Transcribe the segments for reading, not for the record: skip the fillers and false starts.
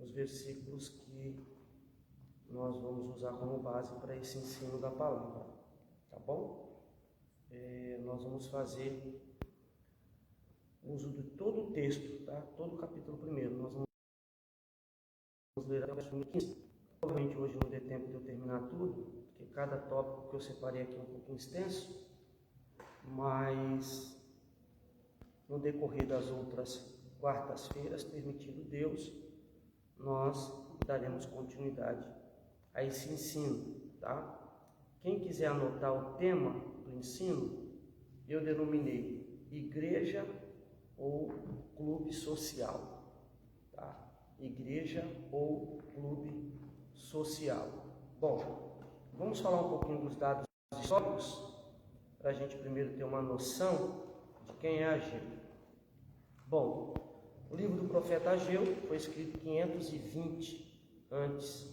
os versículos que nós vamos usar como base para esse ensino da palavra, tá bom? Nós vamos fazer uso de todo o texto, tá? Todo o capítulo 1. Nós vamos ler até o versículo 15. Provavelmente hoje não dê tempo de eu terminar tudo, porque cada tópico que eu separei aqui é um pouquinho extenso, mas no decorrer das outras quartas-feiras, permitido Deus, nós daremos continuidade a esse ensino, tá? Quem quiser anotar o tema do ensino, eu denominei igreja ou clube social, tá? Igreja ou clube social. Bom, vamos falar um pouquinho dos dados históricos, para a gente primeiro ter uma noção de quem é Ageu. Bom, o livro do profeta Ageu foi escrito 520 antes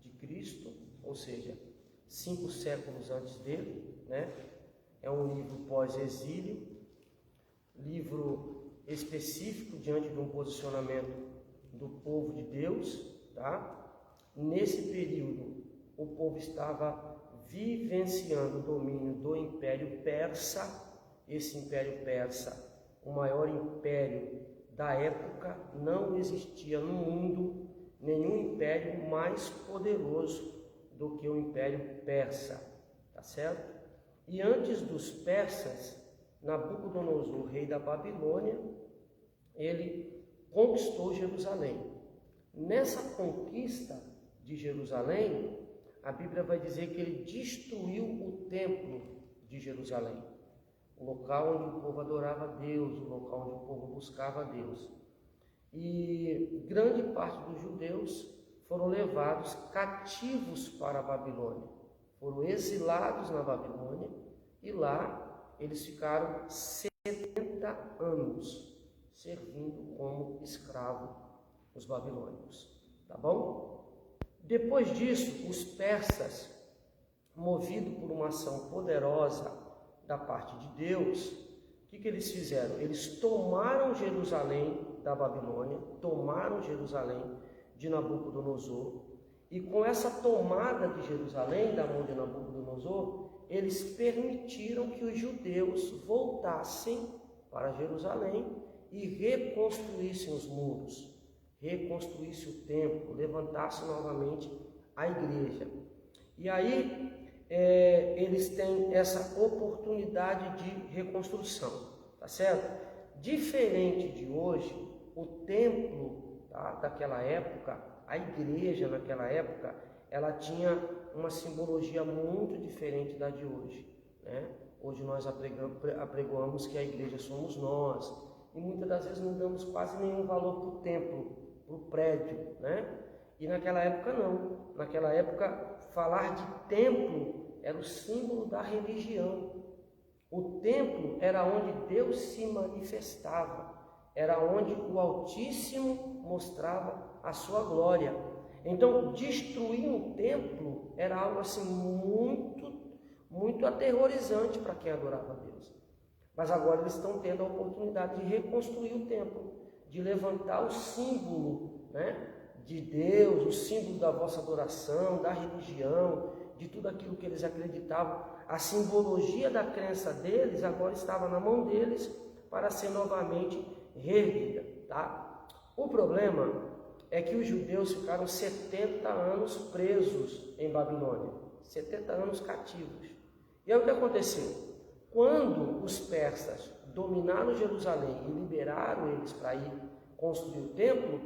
de Cristo, ou seja, 5 séculos antes dele, né? É um livro pós-exílio, livro específico diante de um posicionamento do povo de Deus, tá? Nesse período, o povo estava vivenciando o domínio do Império Persa. Esse Império Persa, o maior império da época, não existia no mundo nenhum império mais poderoso do que o Império Persa, tá certo? E antes dos persas, Nabucodonosor, rei da Babilônia, ele conquistou Jerusalém. Nessa conquista de Jerusalém, a Bíblia vai dizer que ele destruiu o templo de Jerusalém, o local onde o povo adorava a Deus, o local onde o povo buscava a Deus. E grande parte dos judeus foram levados cativos para a Babilônia, foram exilados na Babilônia, e lá eles ficaram 70 anos servindo como escravo os babilônicos, tá bom? Depois disso, os persas, movidos por uma ação poderosa da parte de Deus, o que eles fizeram? Eles tomaram Jerusalém da Babilônia, tomaram Jerusalém de Nabucodonosor, e com essa tomada de Jerusalém da mão de Nabucodonosor, eles permitiram que os judeus voltassem para Jerusalém e reconstruíssem os muros, reconstruíssem o templo, levantassem novamente a igreja. E aí eles têm essa oportunidade de reconstrução, tá certo? Diferente de hoje, o templo, tá, daquela época, a igreja naquela época, ela tinha uma simbologia muito diferente da de hoje, né? Hoje nós apregoamos que a igreja somos nós, e muitas das vezes não damos quase nenhum valor para o templo, para o prédio, né? E naquela época não. Naquela época, falar de templo era o símbolo da religião. O templo era onde Deus se manifestava, era onde o Altíssimo mostrava a sua glória. Então, destruir um templo era algo assim muito aterrorizante para quem adorava a Deus. Mas agora eles estão tendo a oportunidade de reconstruir o templo, de levantar o símbolo, né, de Deus, o símbolo da vossa adoração, da religião, de tudo aquilo que eles acreditavam. A simbologia da crença deles agora estava na mão deles para ser novamente reerguida, tá? O problema é que os judeus ficaram 70 anos presos em Babilônia, 70 anos cativos. E aí o que aconteceu? Quando os persas dominaram Jerusalém e liberaram eles para ir construir o templo,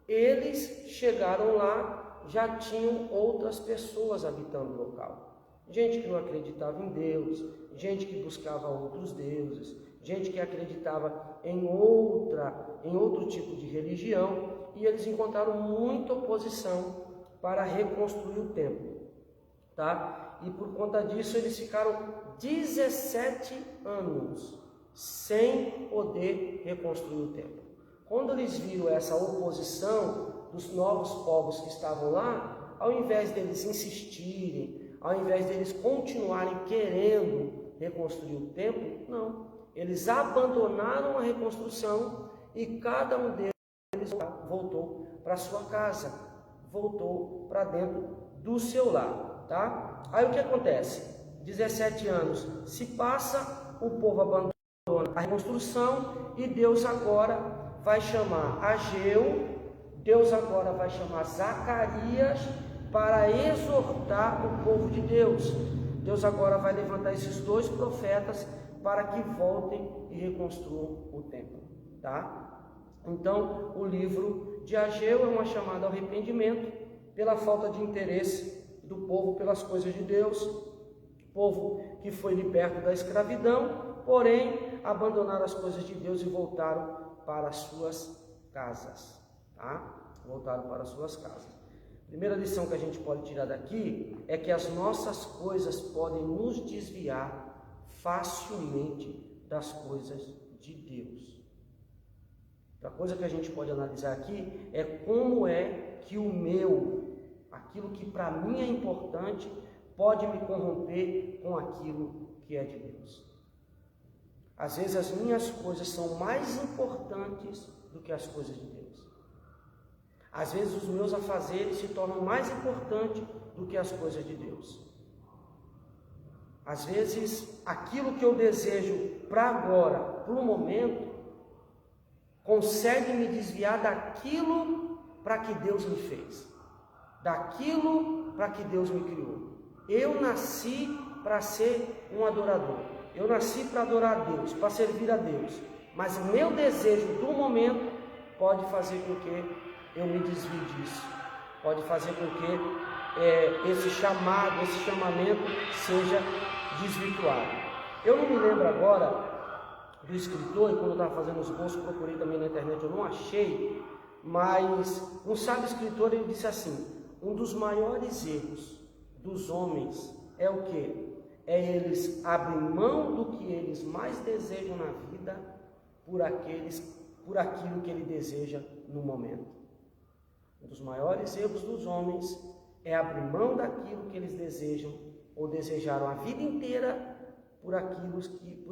eles chegaram lá, já tinham outras pessoas habitando o local. Gente que não acreditava em Deus, gente que buscava outros deuses, gente que acreditava em outro tipo de religião, e eles encontraram muita oposição para reconstruir o templo, tá? E por conta disso eles ficaram 17 anos sem poder reconstruir o templo. Quando eles viram essa oposição dos novos povos que estavam lá, ao invés deles insistirem, ao invés deles continuarem querendo reconstruir o templo, não. Eles abandonaram a reconstrução e cada um deles eles voltou para sua casa, voltou para dentro do seu lar, tá? Aí o que acontece? 17 anos se passa, o povo abandona a reconstrução e Deus agora vai chamar Ageu, Deus agora vai chamar Zacarias para exortar o povo de Deus. Deus agora vai levantar esses dois profetas para que voltem e reconstruam o templo, tá? Então, o livro de Ageu é uma chamada ao arrependimento pela falta de interesse do povo pelas coisas de Deus, povo que foi liberto da escravidão, porém abandonaram as coisas de Deus e voltaram para as suas casas, tá? Voltaram para as suas casas. Primeira lição que a gente pode tirar daqui é que as nossas coisas podem nos desviar facilmente das coisas de Deus. Outra coisa que a gente pode analisar aqui é como é que aquilo que para mim é importante, pode me corromper com aquilo que é de Deus. Às vezes as minhas coisas são mais importantes do que as coisas de Deus. Às vezes os meus afazeres se tornam mais importantes do que as coisas de Deus. Às vezes aquilo que eu desejo para agora, para o momento, consegue me desviar daquilo para que Deus me fez, daquilo para que Deus me criou. Eu nasci para ser um adorador, eu nasci para adorar a Deus, para servir a Deus, mas o meu desejo do momento pode fazer com que eu me desvie disso, pode fazer com que esse chamamento seja desvirtuado. Eu não me lembro agora do escritor, e quando eu estava fazendo os bolsos, procurei também na internet, eu não achei, mas um sábio escritor, ele disse assim: um dos maiores erros dos homens é o quê? É eles abrirem mão do que eles mais desejam na vida por aquilo que ele deseja no momento. Um dos maiores erros dos homens é abrir mão daquilo que eles desejam ou desejaram a vida inteira por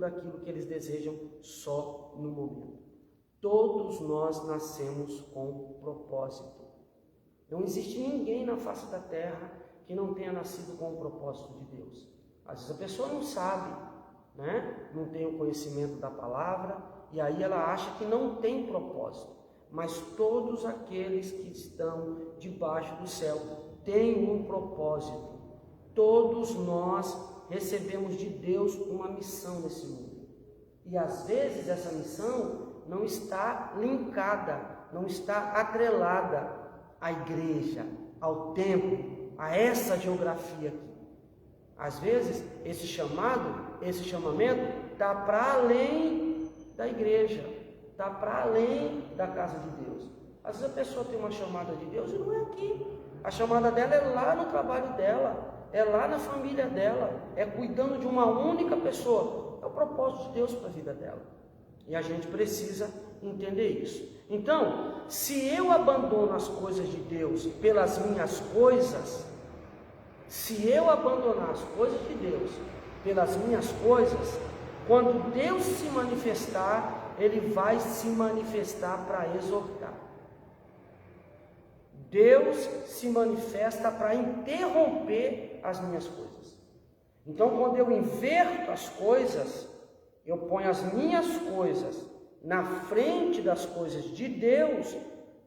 aquilo que eles desejam só no momento. Todos nós nascemos com propósito. Não existe ninguém na face da terra que não tenha nascido com o propósito de Deus. Às vezes a pessoa não sabe, né? Não tem o conhecimento da palavra, e aí ela acha que não tem propósito. Mas todos aqueles que estão debaixo do céu têm um propósito. Todos nós recebemos de Deus uma missão nesse mundo. E às vezes essa missão não está linkada, não está atrelada à igreja, ao templo, a essa geografia aqui. Às vezes esse chamamento está para além da igreja, está para além da casa de Deus. Às vezes a pessoa tem uma chamada de Deus e não é aqui. A chamada dela é lá no trabalho dela, é lá na família dela, é cuidando de uma única pessoa. É o propósito de Deus para a vida dela. E a gente precisa entender isso. Então, se eu abandono as coisas de Deus pelas minhas coisas, se eu abandonar as coisas de Deus pelas minhas coisas, quando Deus se manifestar, Ele vai se manifestar para exortar. Deus se manifesta para interromper as minhas coisas. Então, quando eu inverto as coisas, eu ponho as minhas coisas na frente das coisas de Deus,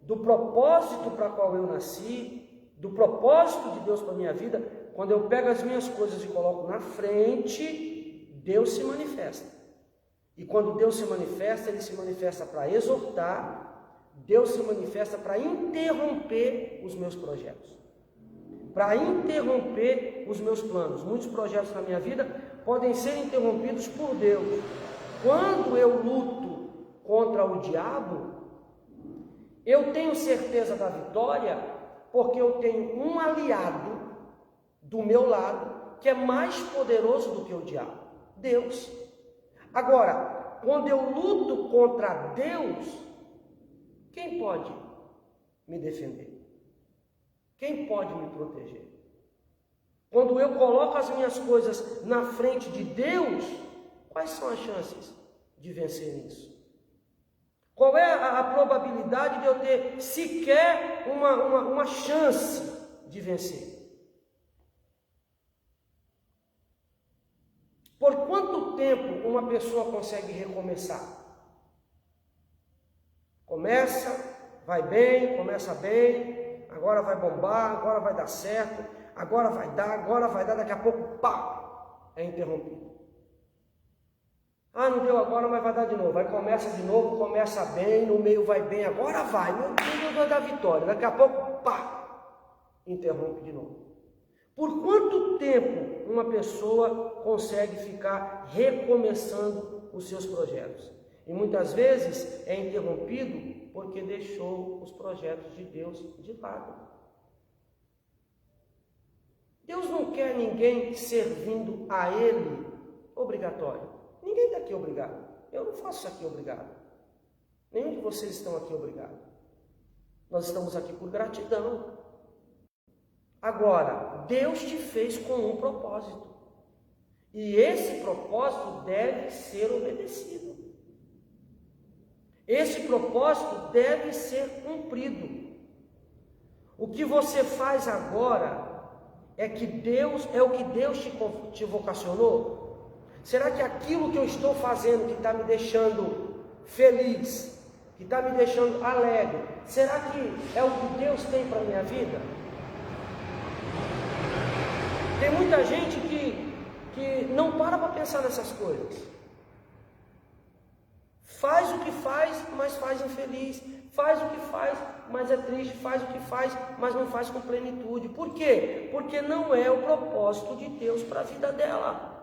do propósito para qual eu nasci, do propósito de Deus para a minha vida. Quando eu pego as minhas coisas e coloco na frente, Deus se manifesta. E quando Deus se manifesta, Ele se manifesta para exortar, Deus se manifesta para interromper os meus projetos, para interromper os meus planos. Muitos projetos na minha vida podem ser interrompidos por Deus. Quando eu luto contra o diabo, eu tenho certeza da vitória, porque eu tenho um aliado do meu lado que é mais poderoso do que o diabo, Deus. Agora, quando eu luto contra Deus, quem pode me defender? Quem pode me proteger? Quando eu coloco as minhas coisas na frente de Deus, quais são as chances de vencer nisso? Qual é a probabilidade de eu ter sequer uma chance de vencer? Por quanto tempo uma pessoa consegue recomeçar? Começa bem, agora vai bombar, agora vai dar certo, agora vai dar, daqui a pouco, pá, é interrompido. Ah, não deu agora, mas vai dar de novo. Aí começa de novo, começa bem, no meio vai bem, agora vai, meu Deus, vai dar vitória. Daqui a pouco, pá, interrompe de novo. Por quanto tempo uma pessoa consegue ficar recomeçando os seus projetos? E muitas vezes é interrompido porque deixou os projetos de Deus de lado. Deus não quer ninguém servindo a Ele obrigatório. Ninguém está aqui obrigado. Eu não faço isso aqui obrigado. Nenhum de vocês estão aqui obrigado. Nós estamos aqui por gratidão. Agora, Deus te fez com um propósito. E esse propósito deve ser obedecido. Esse propósito deve ser cumprido. O que você faz agora é o que Deus te vocacionou? Será que aquilo que eu estou fazendo, que está me deixando feliz, que está me deixando alegre, será que é o que Deus tem para a minha vida? Tem muita gente que não para pensar nessas coisas. Faz o que faz, mas faz infeliz. Faz o que faz, mas é triste. Faz o que faz, mas não faz com plenitude. Por quê? Porque não é o propósito de Deus para a vida dela.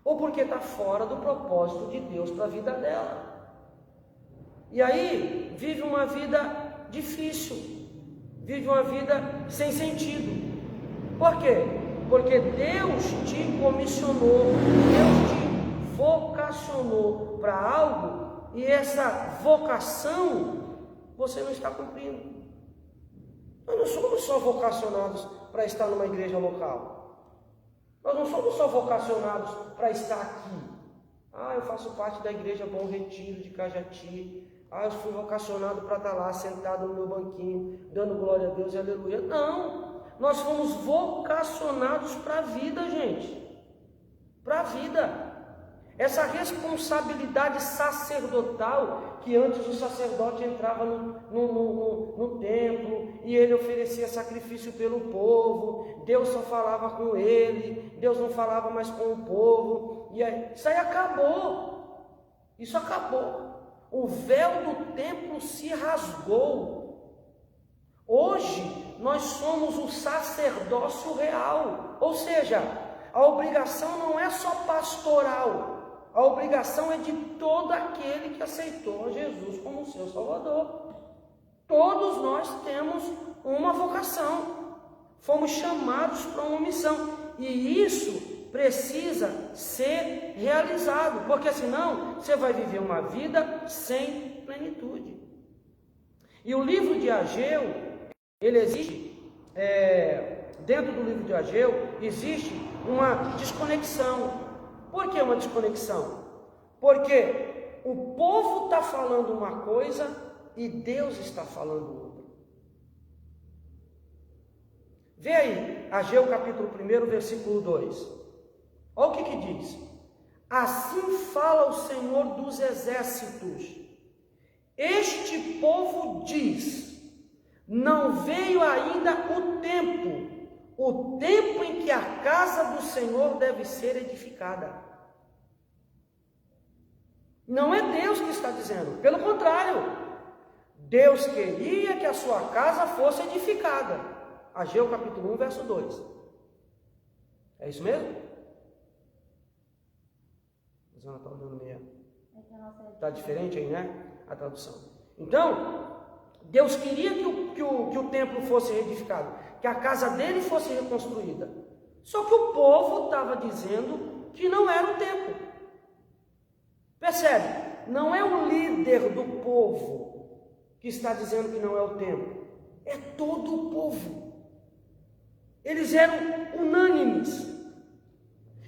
Ou porque está fora do propósito de Deus para a vida dela. E aí, vive uma vida difícil. Vive uma vida sem sentido. Por quê? Porque Deus te comissionou, Deus te vocacionou para algo, e essa vocação você não está cumprindo. Nós não somos só vocacionados para estar numa igreja local. Nós não somos só vocacionados para estar aqui. Ah, eu faço parte da igreja Bom Retiro de Cajati. Ah, eu fui vocacionado para estar lá sentado no meu banquinho, dando glória a Deus e aleluia. Não, nós fomos vocacionados para a vida, gente. Para a vida. Essa responsabilidade sacerdotal, que antes o sacerdote entrava no templo e ele oferecia sacrifício pelo povo, Deus só falava com ele, Deus não falava mais com o povo, e aí, isso aí acabou, isso acabou. O véu do templo se rasgou. Hoje nós somos o sacerdócio real, ou seja, a obrigação não é só pastoral. A obrigação é de todo aquele que aceitou Jesus como seu Salvador. Todos nós temos uma vocação. Fomos chamados para uma missão. E isso precisa ser realizado. Porque senão você vai viver uma vida sem plenitude. E o livro de Ageu, ele existe, dentro do livro de Ageu, existe uma desconexão. Por que uma desconexão? Porque o povo está falando uma coisa e Deus está falando outra. Vê aí, Ageu capítulo 1, versículo 2. Olha o que diz. Assim fala o Senhor dos exércitos. Este povo diz, não veio ainda o tempo em que a casa do Senhor deve ser edificada. Não é Deus que está dizendo, pelo contrário, Deus queria que a sua casa fosse edificada. Ageu capítulo 1, verso 2. É isso mesmo? A Zona está olhando meio. Está diferente aí, né? A tradução. Então, Deus queria que o templo fosse edificado, que a casa dele fosse reconstruída. Só que o povo estava dizendo que não era o tempo. Percebe? Não é o líder do povo que está dizendo que não é o tempo. É todo o povo. Eles eram unânimes.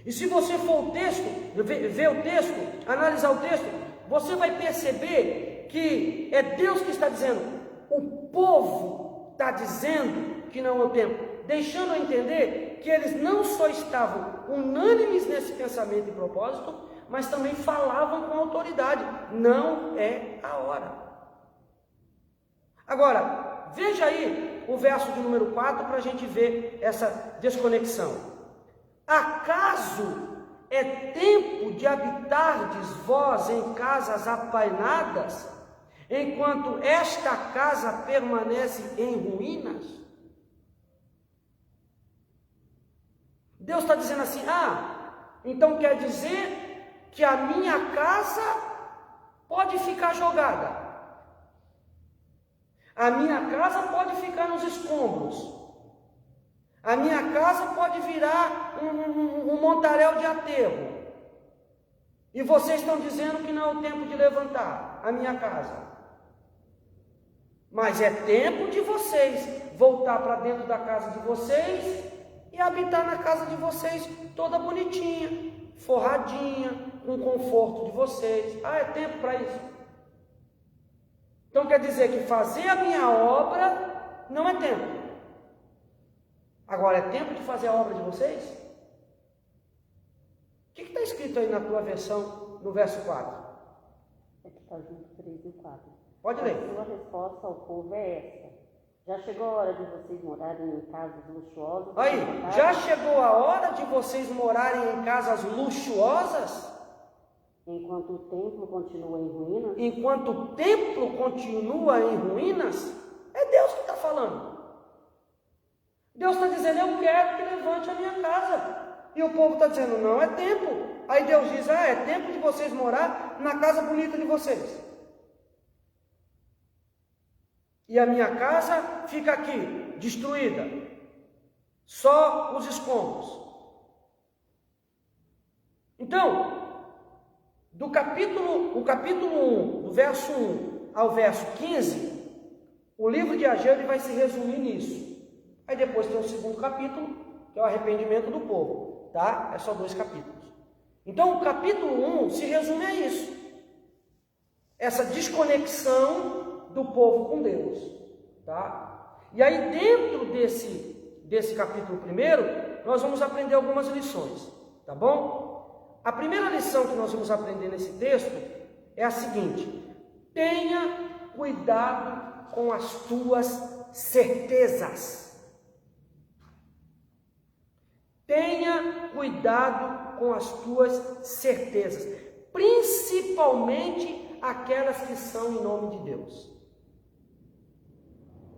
E se você for o texto, ver o texto, analisar o texto, você vai perceber que é Deus que está dizendo? O povo está dizendo que não é o tempo, deixando a entender que eles não só estavam unânimes nesse pensamento e propósito, mas também falavam com autoridade: não é a hora. Agora, veja aí o verso de número 4 para a gente ver essa desconexão. Acaso é tempo de habitardes vós em casas apainadas, enquanto esta casa permanece em ruínas? Deus está dizendo assim: então quer dizer que a minha casa pode ficar jogada, a minha casa pode ficar nos escombros, a minha casa pode virar um montaréu de aterro, e vocês estão dizendo que não é o tempo de levantar a minha casa, mas é tempo de vocês voltar para dentro da casa de vocês e habitar na casa de vocês toda bonitinha, forradinha, com o conforto de vocês. É tempo para isso. Então quer dizer que fazer a minha obra não é tempo. Agora é tempo de fazer a obra de vocês? O que está escrito aí na tua versão, no verso 4? Aqui está junto 3 e 4. Pode ler. A sua resposta ao povo é essa: já chegou a hora de vocês morarem em casas luxuosas? Aí, já chegou a hora de vocês morarem em casas luxuosas? Enquanto o templo continua em ruínas? Enquanto o templo continua em ruínas? É Deus que está falando. Deus está dizendo: eu quero que levante a minha casa. E o povo está dizendo: não é tempo. Aí Deus diz: é tempo de vocês morar na casa bonita de vocês. E a minha casa fica aqui, destruída. Só os escombros. Então, o capítulo 1, do verso 1 ao verso 15, o livro de Ageu ele vai se resumir nisso. Aí depois tem o segundo capítulo, que é o arrependimento do povo, tá? É só 2 capítulos. Então, o capítulo 1 se resume a isso. Essa desconexão do povo com Deus, tá? E aí dentro desse capítulo 1, nós vamos aprender algumas lições, tá bom? A primeira lição que nós vamos aprender nesse texto é a seguinte: tenha cuidado com as tuas certezas. Tenha cuidado com as tuas certezas, principalmente aquelas que são em nome de Deus.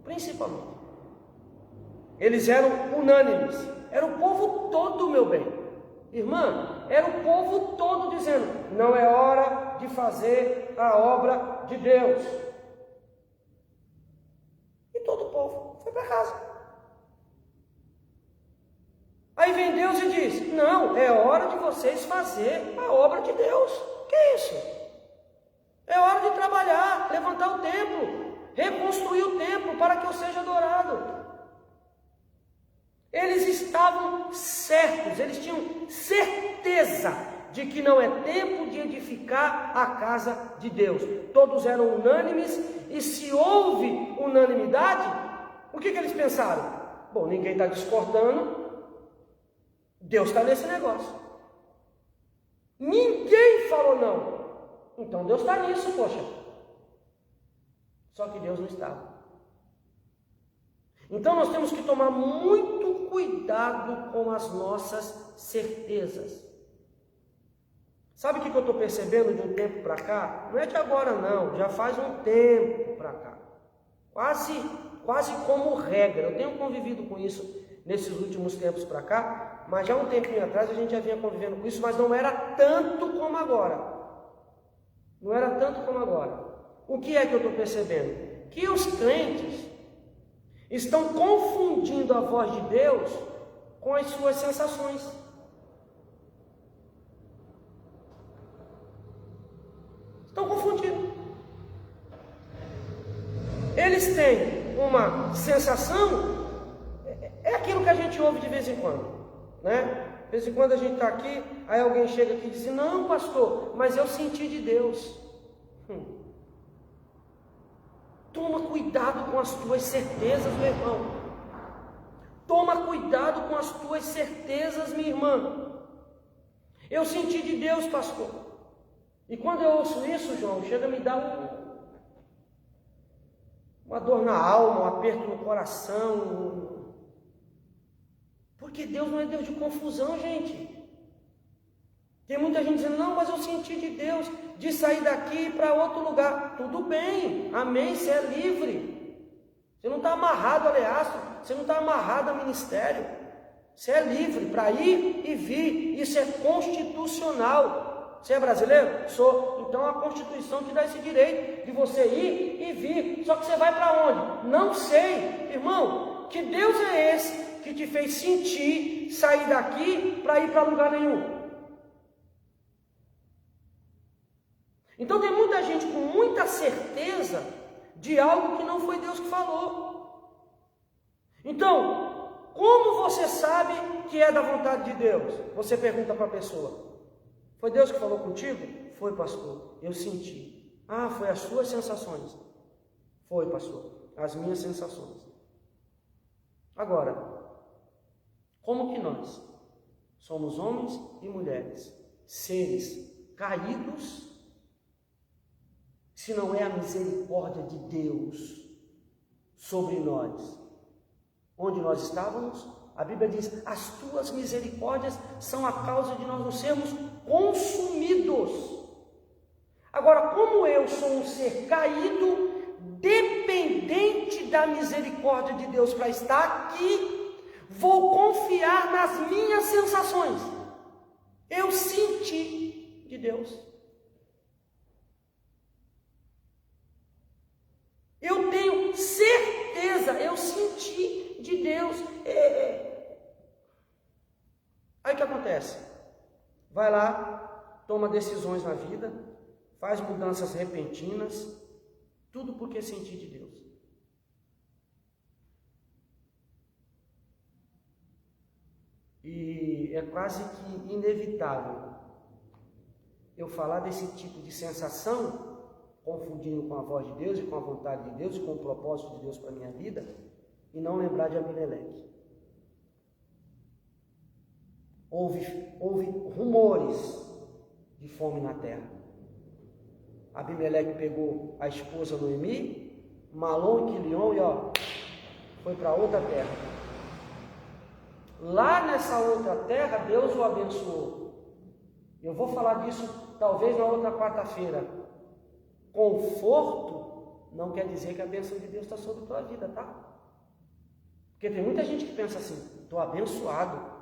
Principalmente. Eles eram unânimes. Era o povo todo, meu bem. Irmã, era o povo todo dizendo: não é hora de fazer a obra de Deus. E todo o povo foi para casa. Aí vem Deus e diz: não, é hora de vocês fazer a obra de Deus. Que é isso? É hora de trabalhar, levantar o templo, reconstruir o templo para que eu seja adorado. Eles estavam certos, eles tinham certeza de que não é tempo de edificar a casa de Deus. Todos eram unânimes, e se houve unanimidade, o que eles pensaram? Bom, ninguém está discordando, Deus está nesse negócio. Ninguém falou não. Então Deus está nisso, poxa. Só que Deus não estava. Então nós temos que tomar muito cuidado com as nossas certezas. Sabe o que eu estou percebendo de um tempo para cá? Não é de agora não, já faz um tempo para cá. Quase como regra. Eu tenho convivido com isso nesses últimos tempos para cá, mas já um tempinho atrás a gente já vinha convivendo com isso, mas não era tanto como agora. Não era tanto como agora. O que é que eu estou percebendo? Que os crentes estão confundindo a voz de Deus com as suas sensações. Estão confundindo. Eles têm uma sensação, é aquilo que a gente ouve de vez em quando, né? De vez em quando a gente está aqui, aí alguém chega aqui e diz: não, pastor, mas eu senti de Deus. Toma cuidado com as tuas certezas, meu irmão. Toma cuidado com as tuas certezas, minha irmã. Eu senti de Deus, pastor. E quando eu ouço isso, João, chega a me dar uma dor na alma, um aperto no coração. Porque Deus não é Deus de confusão, gente. Tem muita gente dizendo, não, mas eu senti de Deus de sair daqui para outro lugar. Tudo bem, amém, você é livre. Você não está amarrado a leastro, você não está amarrado a ministério. Você é livre para ir e vir, isso é constitucional. Você é brasileiro? Sou. Então a Constituição te dá esse direito de você ir e vir. Só que você vai para onde? Não sei. Irmão, que Deus é esse que te fez sentir, sair daqui para ir para lugar nenhum? Então tem muita gente com muita certeza de algo que não foi Deus que falou. Então, como você sabe que é da vontade de Deus? Você pergunta para a pessoa, foi Deus que falou contigo? Foi, pastor, eu senti. Ah, foi as suas sensações? Foi, pastor, as minhas sensações. Agora, como que nós somos homens e mulheres, seres caídos, se não é a misericórdia de Deus sobre nós? Onde nós estávamos? A Bíblia diz, as tuas misericórdias são a causa de nós não sermos consumidos. Agora, como eu sou um ser caído, dependente da misericórdia de Deus para estar aqui, vou confiar nas minhas sensações. Eu senti de Deus. Eu tenho certeza, eu senti de Deus. Aí o que acontece? Vai lá, toma decisões na vida, faz mudanças repentinas, tudo porque senti de Deus. E é quase que inevitável eu falar desse tipo de sensação, confundindo com a voz de Deus e com a vontade de Deus e com o propósito de Deus para a minha vida, e não lembrar de Abimeleque. Houve rumores de fome na terra. Abimeleque pegou a esposa Noemi, Malom e Quilion e foi para outra terra. Lá nessa outra terra, Deus o abençoou. Eu vou falar disso talvez na outra quarta-feira. Conforto não quer dizer que a bênção de Deus está sobre a tua vida, tá? Porque tem muita gente que pensa assim, estou abençoado.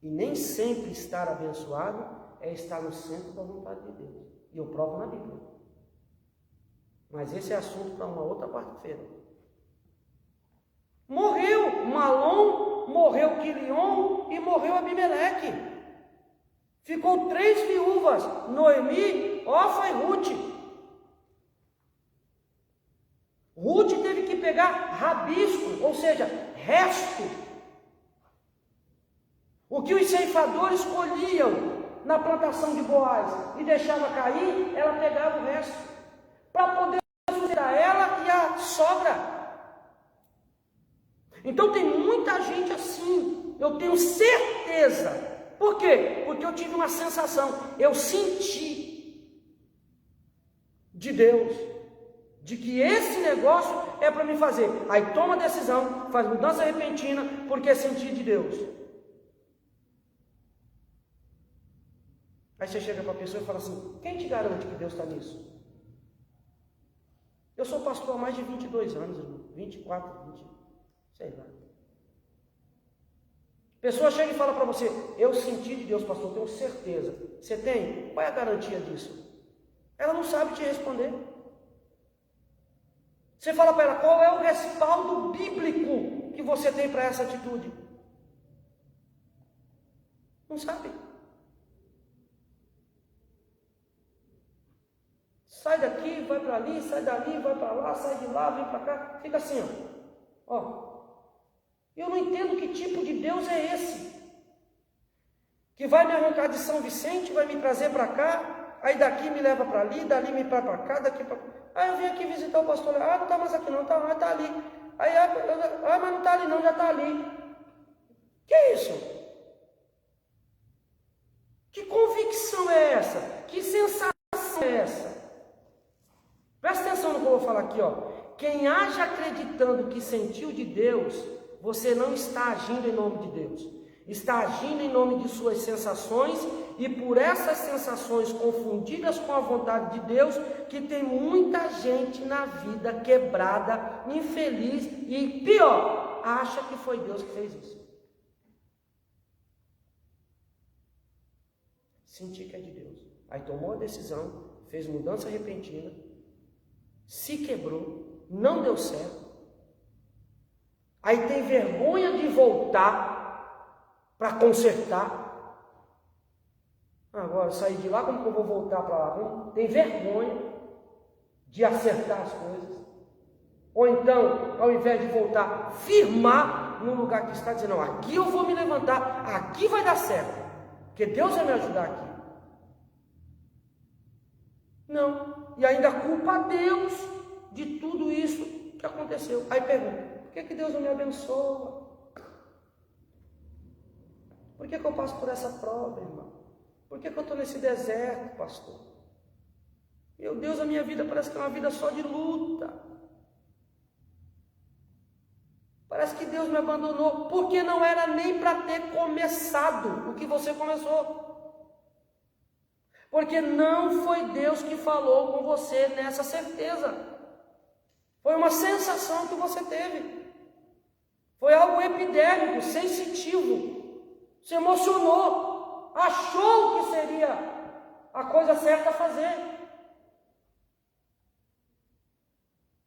E nem sempre estar abençoado é estar no centro da vontade de Deus. E eu provo na Bíblia. Mas esse é assunto para uma outra quarta-feira. Morreu Malom, morreu Quilion e morreu Abimeleque. Ficou 3 viúvas, Noemi, Orfa e Ruth. Ruth teve que pegar rabisco, ou seja, resto. O que os ceifadores colhiam na plantação de Boaz e deixava cair, ela pegava o resto, para poder sustentar ela e a sogra. Então tem muita gente assim, eu tenho certeza. Por quê? Porque eu tive uma sensação, eu senti de Deus, de que esse negócio é para me fazer. Aí toma decisão, faz mudança repentina, porque senti de Deus. Aí você chega para a pessoa e fala assim, quem te garante que Deus está nisso? Eu sou pastor há mais de 22 anos, 24, 20, sei lá. A pessoa chega e fala para você, eu senti de Deus, pastor, tenho certeza. Você tem? Qual é a garantia disso? Ela não sabe te responder. Você fala para ela, qual é o respaldo bíblico que você tem para essa atitude? Não sabe. Sai daqui, vai para ali, sai dali, vai para lá, sai de lá, vem para cá. Fica assim, ó. Eu não entendo que tipo de Deus é esse. Que vai me arrancar de São Vicente, vai me trazer para cá, aí daqui me leva para ali, dali me para cá, daqui para... Aí eu vim aqui visitar o pastor, não está mais aqui não, está ali. Aí, mas não está ali não, já está ali. Que é isso? Que convicção é essa? Que sensação é essa? Presta atenção no que eu vou falar aqui, ó. Quem age acreditando que sentiu de Deus, você não está agindo em nome de Deus. Está agindo em nome de suas sensações e por essas sensações confundidas com a vontade de Deus, que tem muita gente na vida quebrada, infeliz e pior, acha que foi Deus que fez isso. Sentir que é de Deus. Aí tomou a decisão, fez mudança repentina, se quebrou, não deu certo. Aí tem vergonha de voltar para consertar. Agora, sair de lá, como que eu vou voltar para lá? Tem vergonha de acertar as coisas. Ou então, ao invés de voltar, firmar no lugar que está, dizendo, não, aqui eu vou me levantar, aqui vai dar certo, porque Deus vai me ajudar aqui. Não, e ainda culpa a Deus de tudo isso que aconteceu. Aí pergunta, por que Deus não me abençoa? Por que eu passo por essa prova, irmão? Por que eu estou nesse deserto, pastor? Meu Deus, a minha vida parece que é uma vida só de luta. Parece que Deus me abandonou, porque não era nem para ter começado o que você começou. Porque não foi Deus que falou com você nessa certeza. Foi uma sensação que você teve. Foi algo epidérmico, sensitivo. Se emocionou, achou que seria a coisa certa a fazer.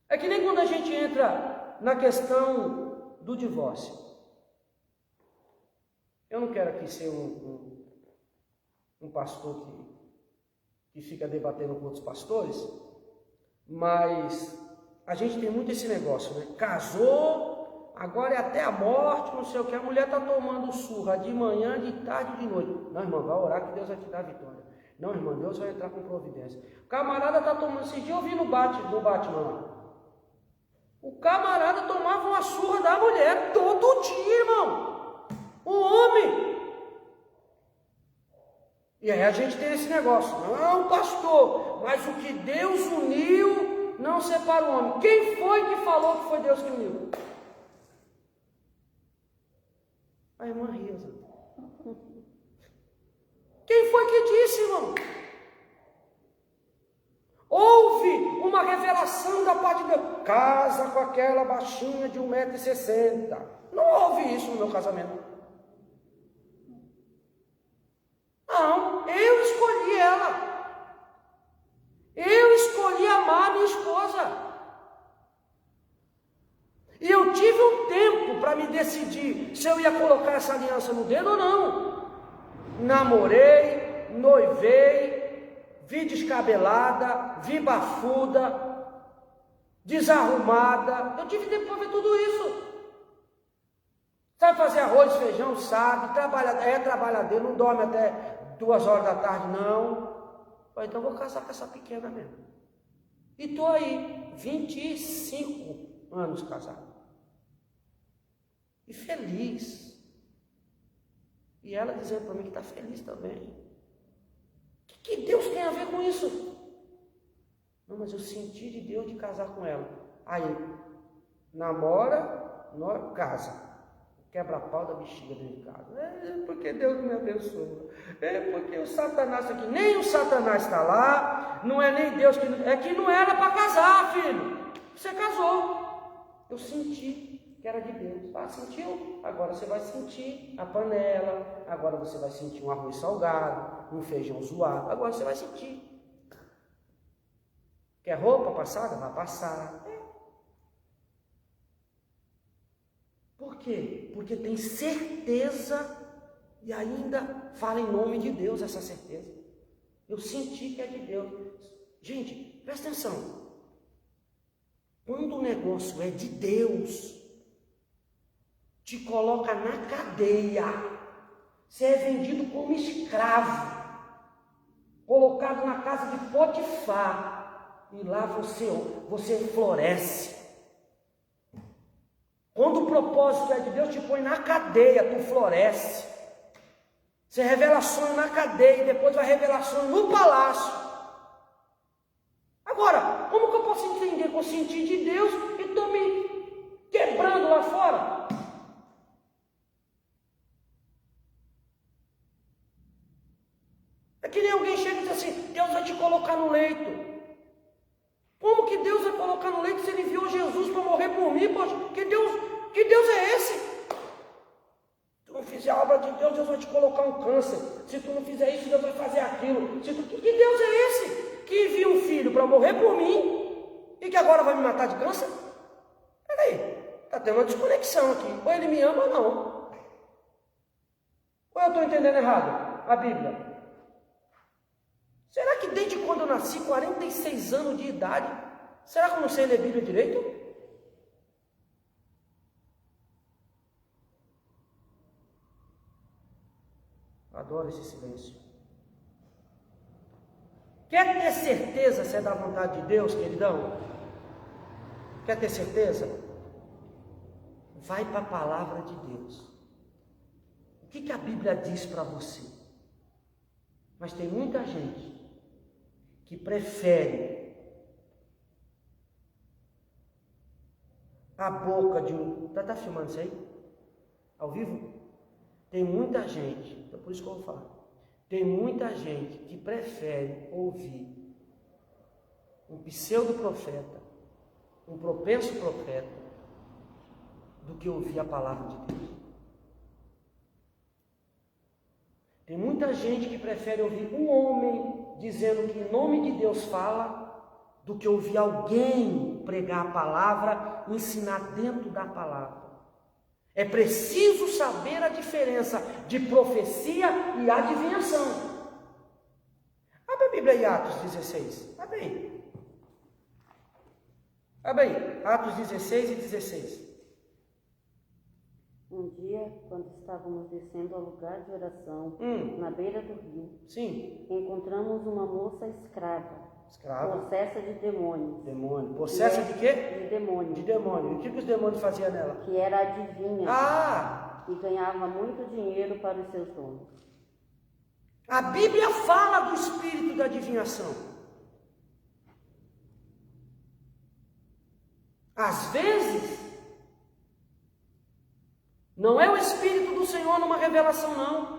É que nem quando a gente entra na questão do divórcio. Eu não quero aqui ser um pastor que fica debatendo com outros pastores, mas a gente tem muito esse negócio, né? Casou, agora é até a morte, não sei o que, a mulher está tomando surra de manhã, de tarde e de noite. Não, irmão, vai orar que Deus vai te dar a vitória. Não, irmão, Deus vai entrar com providência. O camarada está tomando, esse dia eu vi no Batman lá. O camarada tomava uma surra da mulher todo dia, irmão. O homem. E aí a gente tem esse negócio. Não, pastor, mas o que Deus uniu não separa o homem. Quem foi que falou que foi Deus que uniu? A irmã Risa. Quem foi que disse, irmão? Houve uma revelação da parte de Deus. Casa com aquela baixinha de 1,60 m. Não houve isso no meu casamento. Não, eu escolhi ela. Eu escolhi amar minha esposa. E eu tive um tempo para me decidir se eu ia colocar essa aliança no dedo ou não. Namorei, noivei, vi descabelada, vi bafuda, desarrumada. Eu tive tempo para ver tudo isso. Sabe fazer arroz, feijão, sabe, trabalhadeiro, não dorme até 2 horas da tarde, não. Falei, então vou casar com essa pequena mesmo. E estou aí, 25 anos casado. E feliz. E ela dizendo para mim que está feliz também. O que Deus tem a ver com isso? Não, mas eu senti de Deus de casar com ela. Aí, namora, casa. Quebra-pau da bexiga dentro de casa. É porque Deus não me abençoa. É porque o Satanás está aqui. Nem o Satanás está lá. Não é nem Deus que... É que não era para casar, filho. Você casou. Eu senti que era de Deus. Ah, sentiu? Agora você vai sentir a panela. Agora você vai sentir um arroz salgado. Um feijão zoado. Agora você vai sentir. Quer roupa passada? Vai passar. Por quê? Porque tem certeza e ainda fala em nome de Deus essa certeza. Eu senti que é de Deus. Gente, presta atenção. Quando o negócio é de Deus, te coloca na cadeia. Você é vendido como escravo, colocado na casa de Potifar. e lá você floresce. Quando o propósito é de Deus, te põe na cadeia, tu floresce. Você revela sonho na cadeia e depois vai revelar sonho no palácio. Agora, como que eu posso entender que eu senti de Deus e estou me quebrando lá fora? É que nem alguém chega e diz assim, Deus vai te colocar no leito. Como que Deus vai colocar no leito se Ele enviou Jesus para morrer por mim? Poxa, que Deus é esse? Se tu não fizer a obra de Deus, Deus vai te colocar um câncer. Se tu não fizer isso, Deus vai fazer aquilo. Que Deus é esse? Que envia um filho para morrer por mim e que agora vai me matar de câncer? Peraí, está tendo uma desconexão aqui. Ou Ele me ama ou não. Ou eu estou entendendo errado a Bíblia? Será que desde quando eu nasci, 46 anos de idade, será que eu não sei ler Bíblia direito? Adoro esse silêncio. Quer ter certeza se é da vontade de Deus, queridão? Quer ter certeza? Vai para a palavra de Deus. O que a Bíblia diz para você? Mas tem muita gente que prefere a boca de um... Tá filmando isso aí? Ao vivo? Tem muita gente, então por isso que eu vou falar. Tem muita gente que prefere ouvir um pseudo-profeta, um propenso profeta, do que ouvir a palavra de Deus. Tem muita gente que prefere ouvir um homem dizendo que em nome de Deus fala, do que ouvir alguém pregar a palavra, ensinar dentro da palavra. É preciso saber a diferença de profecia e adivinhação. Abre a Bíblia em Atos 16. Abre aí. Abre aí. Atos 16 e 16. Um dia, quando estávamos descendo ao lugar de oração, na beira do rio, sim, encontramos uma moça escrava, possessa de demônios. Demônio. Possessa de quê? De demônios. De demônio. E o que os demônios faziam nela? Que era adivinha. Ah! E ganhava muito dinheiro para os seus donos. A Bíblia fala do espírito da adivinhação. Às vezes, não é o Espírito do Senhor numa revelação, não.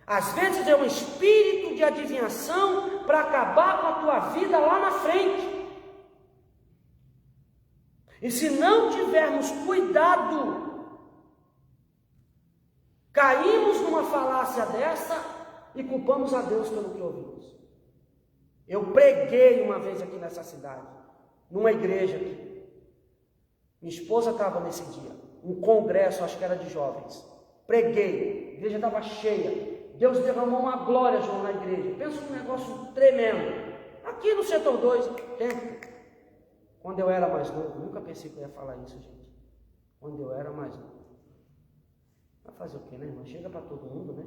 Às vezes é um espírito de adivinhação para acabar com a tua vida lá na frente. E se não tivermos cuidado, caímos numa falácia dessa e culpamos a Deus pelo que ouvimos. Eu preguei uma vez aqui nessa cidade, numa igreja aqui. Minha esposa estava nesse dia. Um congresso, acho que era de jovens. Preguei, a igreja estava cheia. Deus derramou uma glória, João, na igreja. Pensa num negócio tremendo. Aqui no setor 2, quando eu era mais novo, nunca pensei que eu ia falar isso, gente. Quando eu era mais novo. Vai fazer o quê, né, irmão? Chega para todo mundo, né?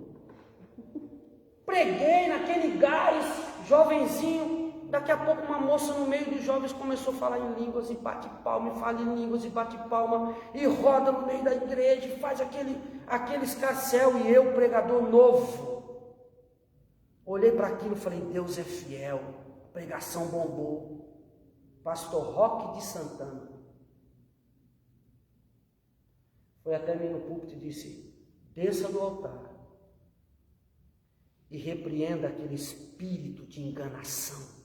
Preguei naquele gás, jovenzinho. Daqui a pouco uma moça no meio dos jovens começou a falar em línguas e bate palma, e fala em línguas e bate palma, e roda no meio da igreja, e faz aquele escarcéu, e eu, pregador novo, olhei para aquilo e falei, Deus é fiel, pregação bombou. Pastor Roque de Santana foi até mim no púlpito e disse, desça do altar e repreenda aquele espírito de enganação.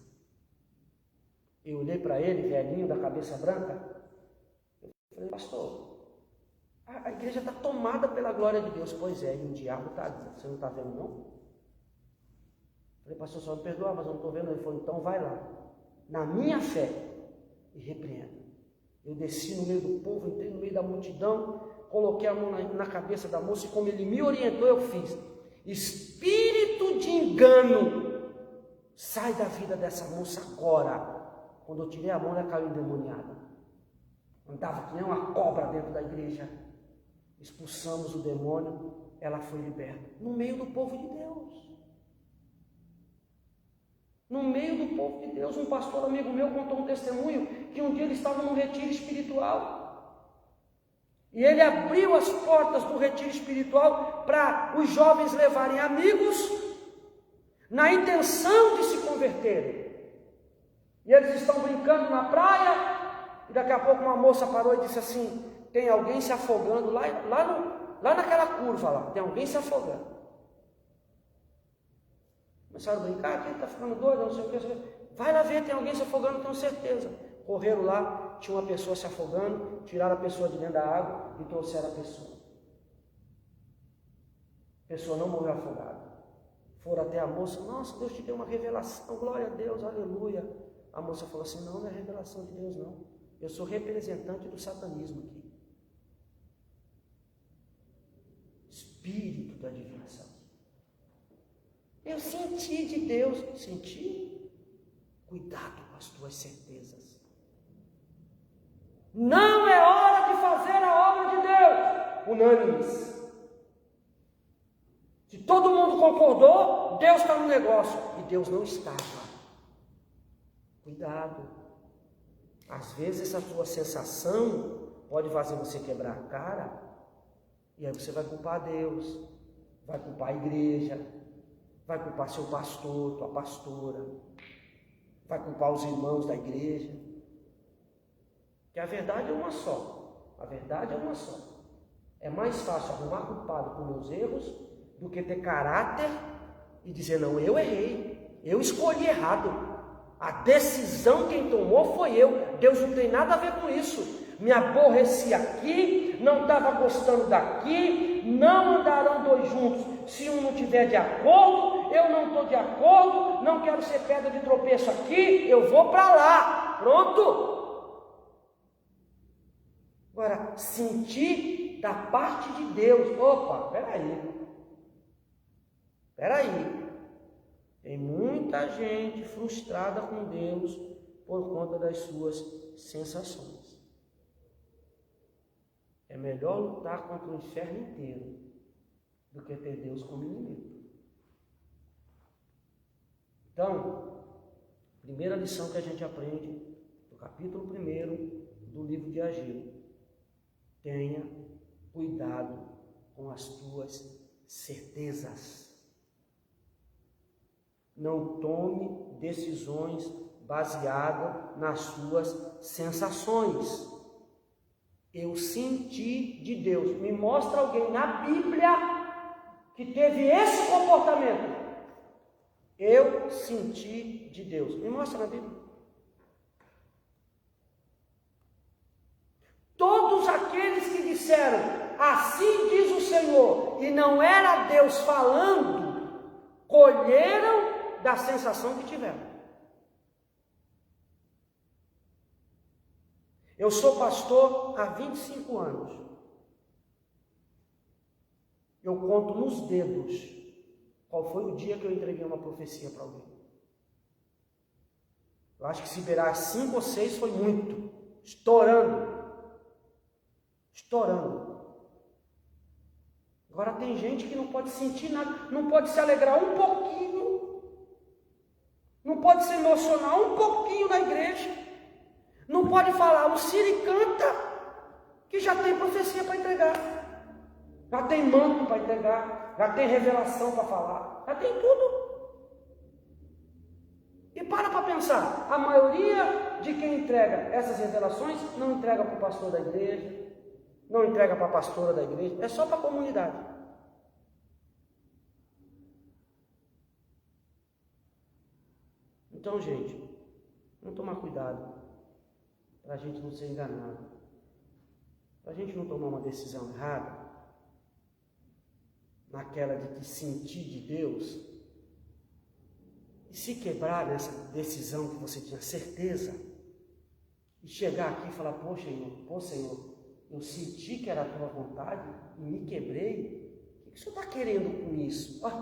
Eu olhei para ele, velhinho, da cabeça branca, eu falei, pastor, a igreja está tomada pela glória de Deus. Pois é, e o diabo está dizendo, você não está vendo não? Eu falei, pastor, só me perdoa, mas eu não estou vendo. Ele falou, então vai lá, na minha fé, e repreenda. Eu desci no meio do povo, entrei no meio da multidão, coloquei a mão na cabeça da moça, e como ele me orientou, eu fiz. Espírito de engano, sai da vida dessa moça agora. Quando eu tirei a mão, ela caiu endemoniada. Andava que nem uma cobra dentro da igreja. Expulsamos o demônio, ela foi liberta. No meio do povo de Deus. no meio do povo de Deus. Um pastor amigo meu contou um testemunho que um dia ele estava num retiro espiritual. E ele abriu as portas do retiro espiritual para os jovens levarem amigos na intenção de se converterem. E eles estão brincando na praia, e daqui a pouco uma moça parou e disse assim: tem alguém se afogando lá naquela curva lá, tem alguém se afogando. Começaram a brincar, quem está ficando doido, não sei o que. Vai lá ver, tem alguém se afogando, tenho certeza. Correram lá, tinha uma pessoa se afogando, tiraram a pessoa de dentro da água e trouxeram a pessoa. A pessoa não morreu afogada. Foram até a moça: nossa, Deus te deu uma revelação, glória a Deus, aleluia. A moça falou assim: não é revelação de Deus não, eu sou representante do satanismo aqui. Espírito da divinação. Eu senti de Deus. Senti? Cuidado com as tuas certezas. Não é hora de fazer a obra de Deus unânimes. Se todo mundo concordou, Deus está no negócio. E Deus não estava. Cuidado. Às vezes essa tua sensação pode fazer você quebrar a cara. E aí você vai culpar Deus, vai culpar a igreja, vai culpar seu pastor, tua pastora, vai culpar os irmãos da igreja. Que a verdade é uma só. A verdade é uma só. É mais fácil arrumar culpado por meus erros do que ter caráter e dizer: não, eu errei, eu escolhi errado. A decisão quem tomou foi eu. Deus não tem nada a ver com isso. Me aborreci aqui, não estava gostando daqui, não andarão dois juntos se um não estiver de acordo, eu não estou de acordo, não quero ser pedra de tropeço aqui, eu vou para lá, pronto. Agora, sentir da parte de Deus: opa, peraí, tem muita gente frustrada com Deus por conta das suas sensações. É melhor lutar contra o inferno inteiro do que ter Deus como inimigo. Então, primeira lição que a gente aprende no capítulo 1 do livro de Ageu: tenha cuidado com as tuas certezas. Não tome decisões baseadas nas suas sensações. Eu senti de Deus. Me mostra alguém na Bíblia que teve esse comportamento. Eu senti de Deus. Me mostra na Bíblia. Todos aqueles que disseram: assim diz o Senhor, e não era Deus falando, colheram da sensação que tiveram. Eu sou pastor há 25 anos. Eu conto nos dedos qual foi o dia que eu entreguei uma profecia para alguém. Eu acho que se virar 5 ou 6 foi muito. Estourando. Agora tem gente que não pode sentir nada, não pode se alegrar um pouquinho, não pode se emocionar um pouquinho na igreja. Não pode falar: o Siri canta, que já tem profecia para entregar, já tem manto para entregar, já tem revelação para falar, já tem tudo. E para pensar, a maioria de quem entrega essas revelações não entrega para o pastor da igreja, não entrega para a pastora da igreja, é só para a comunidade. Então, gente, vamos tomar cuidado para a gente não ser enganado, para a gente não tomar uma decisão errada, naquela de que sentir de Deus, e se quebrar nessa decisão que você tinha certeza, e chegar aqui e falar: pô Senhor, eu senti que era a tua vontade e me quebrei. O que o Senhor está querendo com isso? Olha,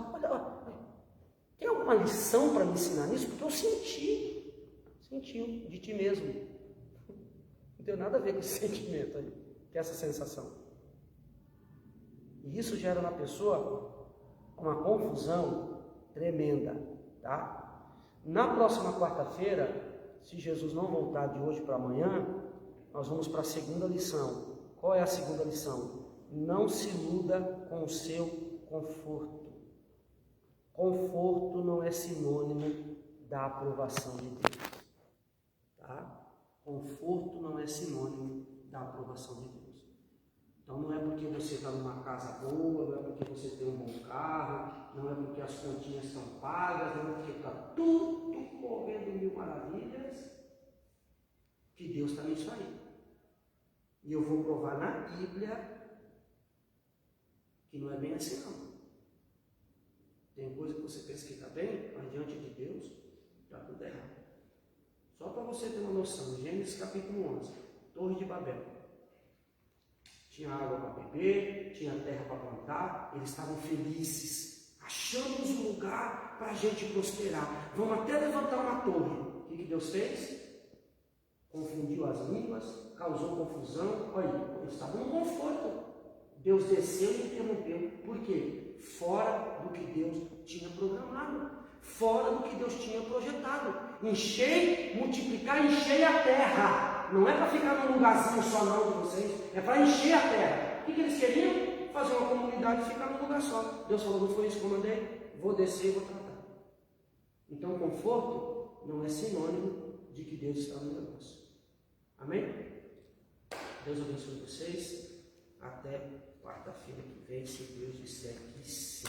tem alguma lição para me ensinar nisso? Porque eu sentiu de ti mesmo. Não tem nada a ver com esse sentimento aí, com essa sensação. E isso gera na pessoa uma confusão tremenda, tá? Na próxima quarta-feira, se Jesus não voltar de hoje para amanhã, nós vamos para a segunda lição. Qual é a segunda lição? Não se iluda com o seu conforto. Conforto não é sinônimo da aprovação de Deus. Tá? Conforto não é sinônimo da aprovação de Deus. Então não é porque você está numa casa boa, não é porque você tem um bom carro, não é porque as continhas estão pagas, não é porque está tudo correndo mil maravilhas, que Deus está nisso aí. E eu vou provar na Bíblia que não é bem assim não. Tem coisa que você pensa que está bem, mas diante de Deus está tudo errado. Só para você ter uma noção, Gênesis capítulo 11, Torre de Babel. Tinha água para beber, tinha terra para plantar, eles estavam felizes. Achamos um lugar para a gente prosperar. Vamos até levantar uma torre. O que Deus fez? Confundiu as línguas, causou confusão. Olha, eles estavam no conforto. Deus desceu e interrompeu. Por quê? Fora do que Deus tinha programado. Fora do que Deus tinha projetado. Enchei, multiplicar, enchei a terra. Não é para ficar num lugarzinho só não de vocês, é para encher a terra. O que eles queriam? Fazer uma comunidade e ficar num lugar só. Deus falou, não foi isso que eu mandei? Vou descer e vou tratar. Então, conforto não é sinônimo de que Deus está no negócio. Amém? Deus abençoe vocês. Até quarta-feira que vem, se Deus disser que sim.